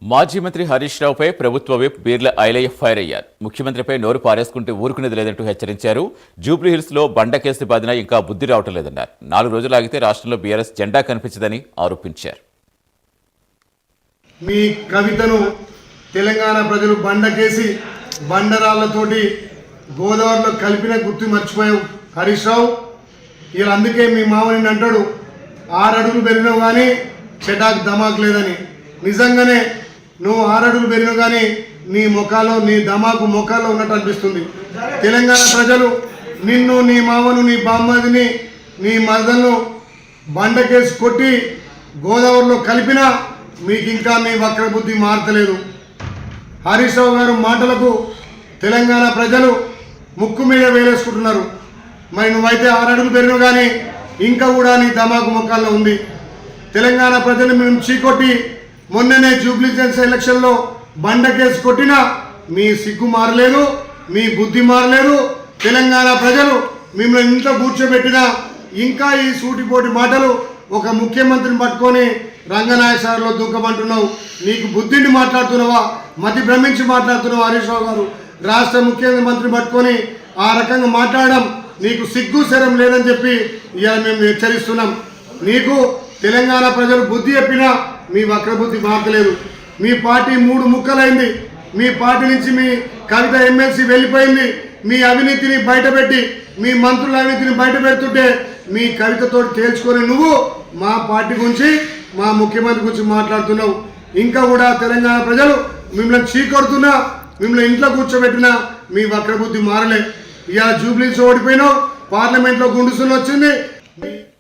మాజీ మంత్రి హరీష్ రావుపై ప్రభుత్వ విప్ బీర్ల ఐలయ్య ఫైర్ అయ్యారు. ముఖ్యమంత్రిపై నోరు పారేసుకుంటూ ఊరుకునేది లేదంటూ హెచ్చరించారు. జూబ్లీహిల్స్ లో బండ కేసు బాధినా ఇంకా బుద్ధి రావటం లేదన్నారు. 4 రోజులు ఆగితే రాష్ట్రంలో బీఆర్ఎస్ జెండా కనిపించదని ఆరోపించారు. మీ కవితను తెలంగాణ ప్రజలు బండకేసి బండరాళ్లతోటి గోదావరిలో కలిపిన గుర్తు మర్చిపోయావు హరీష్ రావు. ఇలా అందుకే మీ మామని అంటాడు 6 అడుగులు పెరిగినావు కానీ చెటాక్ ధమాక్ లేదని. నిజంగానే నువ్వు 6 అడుగులు పెరిగినావు కానీ నీ ముఖాలో నీ ధమాకు ముఖాల్లో ఉన్నట్టు అనిపిస్తుంది. తెలంగాణ ప్రజలు నిన్ను, నీ మామను, నీ బామ్మదిని, నీ మదన్ను బండకేసి కొట్టి గోదావరిలో కలిపినా మీకు ఇంకా మీ వక్రబుద్ధి మారతలేదు. హరీష్ రావు గారు మాటలకు తెలంగాణ ప్రజలు ముక్కు మీద వేలేసుకుంటున్నారు. మరి నువ్వైతే 6 అడుగులు పెరిగినావు కానీ ఇంకా కూడా నీ ధమాకు ముఖాల్లో ఉంది. తెలంగాణ ప్రజలు మేము చీకొట్టి మొన్ననే జూబ్లీహిల్స్ ఎలక్షన్లో బండ కేసు కొట్టినా మీ సిగ్గు మారలేదు, మీ బుద్ధి మారలేదు. తెలంగాణ ప్రజలు మిమ్మల్ని ఇంత కూర్చోబెట్టినా ఇంకా ఈ సూటిపోటి మాటలు ఒక ముఖ్యమంత్రిని పట్టుకొని రంగనాయసారిలో దుఃఖమంటున్నావు. నీకు బుద్ధిని మాట్లాడుతున్నావా, మతి భ్రమించి మాట్లాడుతున్నావు హరీష్ రావు గారు. రాష్ట్ర ముఖ్యమంత్రిని పట్టుకొని ఆ రకంగా మాట్లాడడం నీకు సిగ్గు శరం లేదని చెప్పి ఇవాళ మేము హెచ్చరిస్తున్నాం. నీకు తెలంగాణ ప్రజలు బుద్ధి చెప్పినా మీ వక్రబుద్ధి మారలేదు. మీ పార్టీ 3 ముక్కలైంది. మీ పార్టీ నుంచి మీ కవిత ఎమ్మెల్సీ వెళ్ళిపోయింది. మీ అవినీతిని బయటపెట్టి మీ మంత్రుల అవినీతిని బయట పెడుతుంటే మీ కవితతో తేల్చుకొని నువ్వు మా పార్టీ గురించి, మా ముఖ్యమంత్రి గురించి మాట్లాడుతున్నావు. ఇంకా కూడా తెలంగాణ ప్రజలు మిమ్మల్ని చీకొడుతున్నా, మిమ్మల్ని ఇంట్లో కూర్చోబెట్టినా మీ వక్రబుద్ధి మారలే. ఇవాళ జూబ్లీహిల్స్ ఓడిపోయినావు, పార్లమెంట్లో గుండుసులు వచ్చింది.